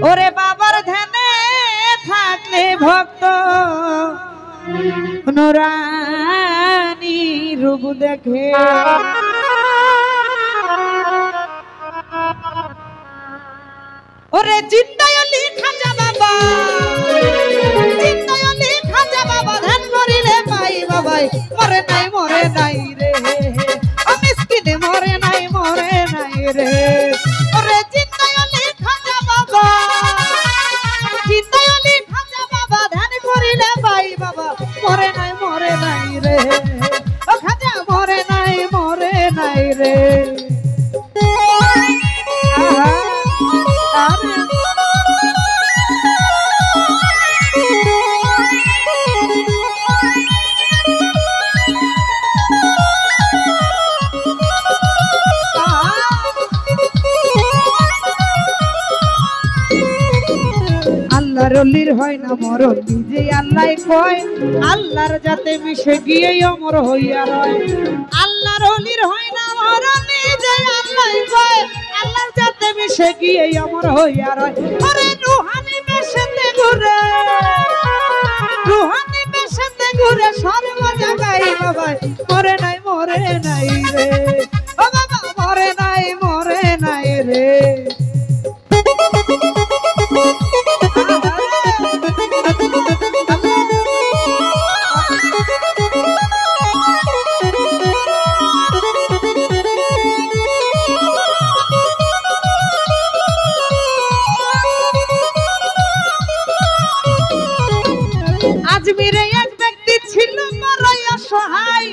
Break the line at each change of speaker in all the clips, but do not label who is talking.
ওরে বাবার ধ্যানে থাকলে ভক্ত নুরানি রূপ দেখে। ওরে জিন্দায়লি খাজা বাবা, জিন্দায়লি খাজা বাবা ধ্যান করিলে পাই বাবাই মরে নাই রে, ও মিসকিন মরে নাই রে। ওরে জিন্দায়লি খাজা বাবা, জিন্দায়লি খাজা বাবা ধ্যান করিলে পাই বাবা মরে নাই রে, ও খাজা মরে নাই রে। আল্লাহর অলির হয় না মরণ নিজে আল্লাহ কয়, আল্লাহর যাতে মিশে গিয়ে অমর হইয়া রয়। আল্লাহর অলির হয় না মরণ নিজে আল্লাহ কয়, আল্লাহর যাতে মিশে গিয়ে অমর হইয়া রয়। আরে রুহানি বেশেতে ঘুরে, রুহানি বেশেতে ঘুরে সর্ব জায়গায় বাবা মরে নাই রে, ও বাবা মরে নাই রে। আজমিরে এক ব্যক্তি ছিল বড়ই অসহায়,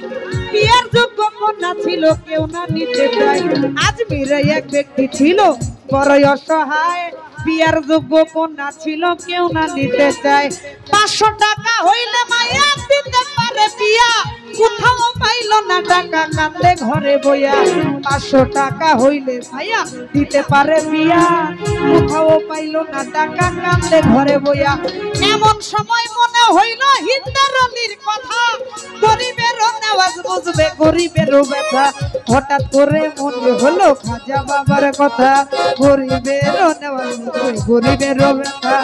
বিয়ের যোগ্য কন্যা ছিল কেউ না নিতে চায়। আজমিরে এক ব্যক্তি ছিল বড়ই অসহায়, বিয়ের যোগ্য কন্যা ছিল কেউ না নিতে চায়। 500 টাকা হইলে মায়া দিতে পারে বিয়া, কোথাও পাইল না টাকা কান্দে ঘরে বইয়া। 500 টাকা হইলে মায়া দিতে পারে বিয়া, কোথাও পাইল না টাকা কান্দে ঘরে বইয়া। এমন সময় মনে হইল হিন্দার অলির কথা, গরিবের নেওয়াজ বুঝবে গরিবের ব্যথা। হঠাৎ করে মনে হলো খাজা বাবার কথা, গরিবের নেওয়াজ বুঝবে গরিবের ব্যথা।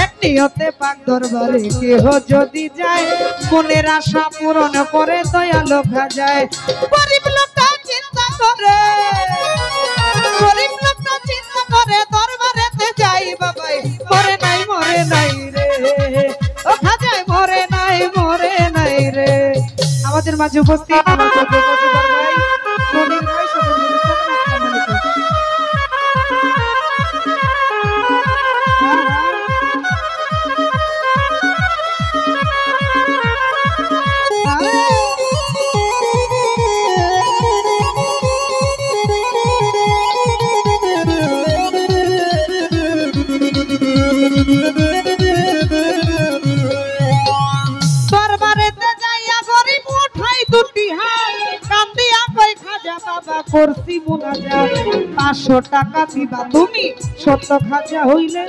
এক নিয়তে পাক দরবারে কেহ যদি যায়, মনের আশা পূরণ করে দয়ালু খাজায়। গরিব লোকটা চিন্তা করে, গরিব লোকটা চিন্তা করে দরবারেতে যাই বাবাই মরে নাই রে, ও খাজায় মরে নাই রে। আমাদের মাঝে উপস্থিত মজিবর ভাই, মনির ভাই, সকল দরবারেতে যাইয়া গরিব উঠাই দুটি হাত, কান্দিয়া কই খাজা বাবা করছি মুনাজাত। 500 টাকা দিবা তুমি সত্য খাজা হইলে,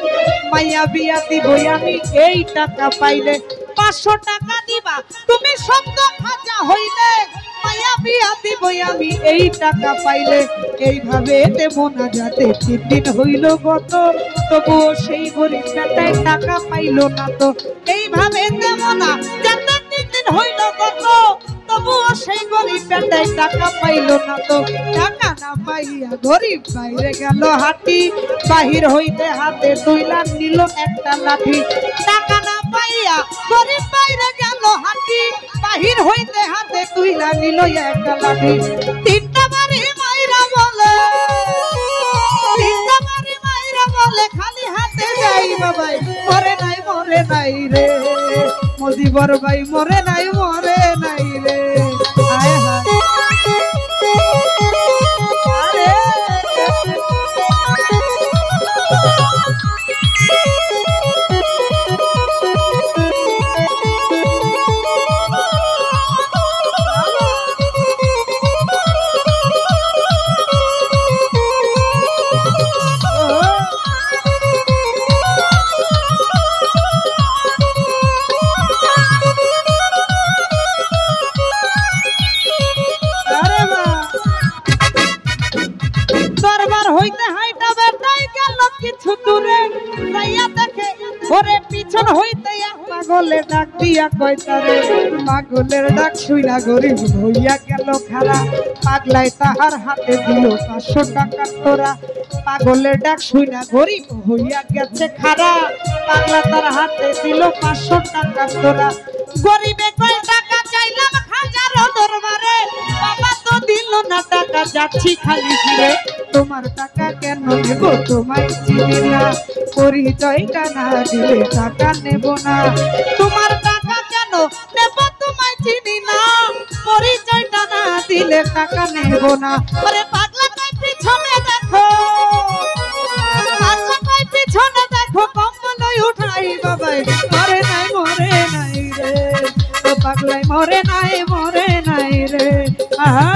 মাইয়া বিয়া দিবই আমি এই টাকা পাইলে। 500 টাকা দিবা তুমি সত্য খাজা হইলে, মাইয়া বিয়া দিবই আমি এই টাকা পাইলে। এইভাবে মুনাজাতে 3 দিন হইল গত, তবুও সেই গরিব বেটায় টাকা পাইল না তো। এইভাবে মুনাজাতে 3 দিন হইল গত, তবুও সেই গরিব বেটায় টাকা পাইল না তো। টাকা না পাইয়া গরিব বাইরে গেল হাঁটি, বাহির হইতে হাতে তুইলা নিল একটা লাঠি। টাকা না পাইয়া গরিব বাইরে গেল হাঁটি, বাহির হইতে হাতে তুইলা নিল একটা লাঠি। 3টা বাড়ি মাইরা বলে, 3টা বাড়ি মাইরা বলে খালি হাতে যাই বাবাই মরে নাই রে, মজিবর ভাই মরে নাই রে। আয় হায় যাইয়া দেখে ওরে পিছন হইতে এক পাগলে ডাক দিয়া কয় তারে পাগলের ডাক শুইনা গরিব হইয়া গেল খারা পাগলাই তাহার হাতে দিল 500 টাকা তোরা পাগলের ডাক শুইনা গরিব হইয়া গেছে খারা পাগলা তার হাতে দিল 500 টাকা তোরা গরিবে কয় টাকা চাইলাম হাজারো দরবারে বাবা তো দিল না টাকা যাচ্ছি খালি ফিরে তোমার টাকা কেন নেব তোমায় চিনি না পরিচয়টা না দিলে টাকা নেব না তোমার টাকা কেন নেব তোমায় চিনি না পরিচয়টা না দিলে টাকা নেব না আরে পাগলা কই পিছনে দেখো পাগলা কই পিছনে দেখো কম্বল উঠাই বাবাই মরে নাই রে তো পাগলাই মরে নাই রে আহা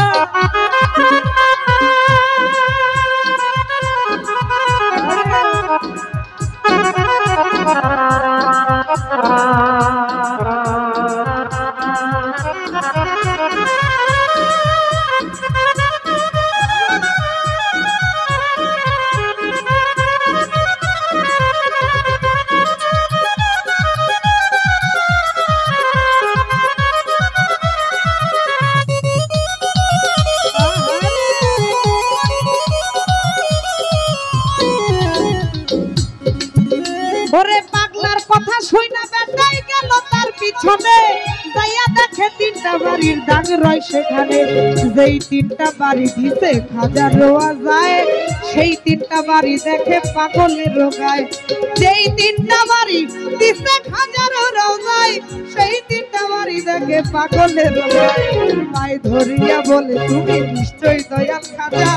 ওরে পাগলার কথা শুইনা বেটাই গেল তার পিছনে যাইয়া দেখে 3টা বাড়ির দাগ রয় সেখানে যেই 3টা বাড়ি দিছে খাজা রোয়া যায় সেই 3টা বাড়ি দেখে পাগলের রোগায় যেই 3টা বাড়ি দিছে খাজা রোয়া যায় সেই 3টা বাড়ি দেখে পাগলের রোগায় পায় ধরিয়া বলে তুমি নিশ্চয়ই দয়াল খাজা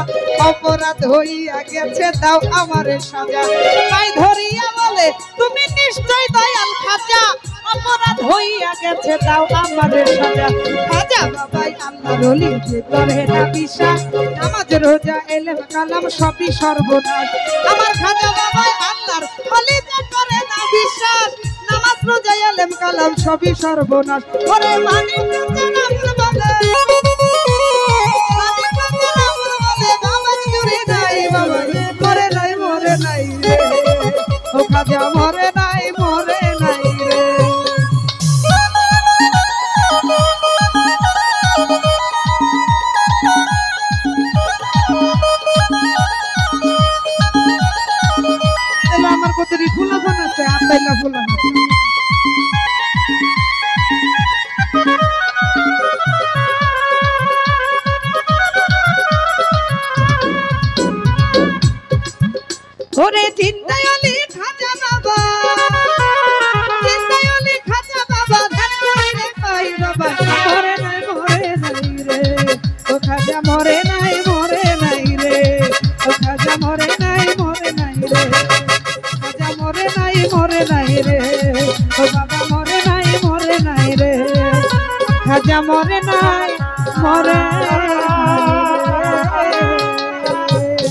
অপরাধ হইয়া গেছে দাও আমারে সাজা পায় ধরিয়া বলে তুমি নিশ্চয় দয়াল খাজা অপরাধ হইয়া গেছে দাও আমাদের সাজা খাজা বাবাই আল্লাহর ওলি যে করে না বিশ্বাস নামাজ রোজা এলেম কালাম সবই সর্বনাশ আমার খাজা বাবাই আল্লাহর ওলি যে করে না বিশ্বাস নামাজ রোজা এলেম কালাম সবই সর্বনাশ ওরে মানি বলে মরে নাই রে ও খাজা মরে নাই রে আমার কত ফুলা ফোন আছে আন্দাইলা ফুলা ওরে চিন্তায়লি খাজা বাবা রে পাই বাবা মরে নাই রে ও খাজা মরে নাই রে ও খাজা মরে নাই রে খাজা মরে নাই রে ও বাবা মরে নাই রে খাজা মরে নাই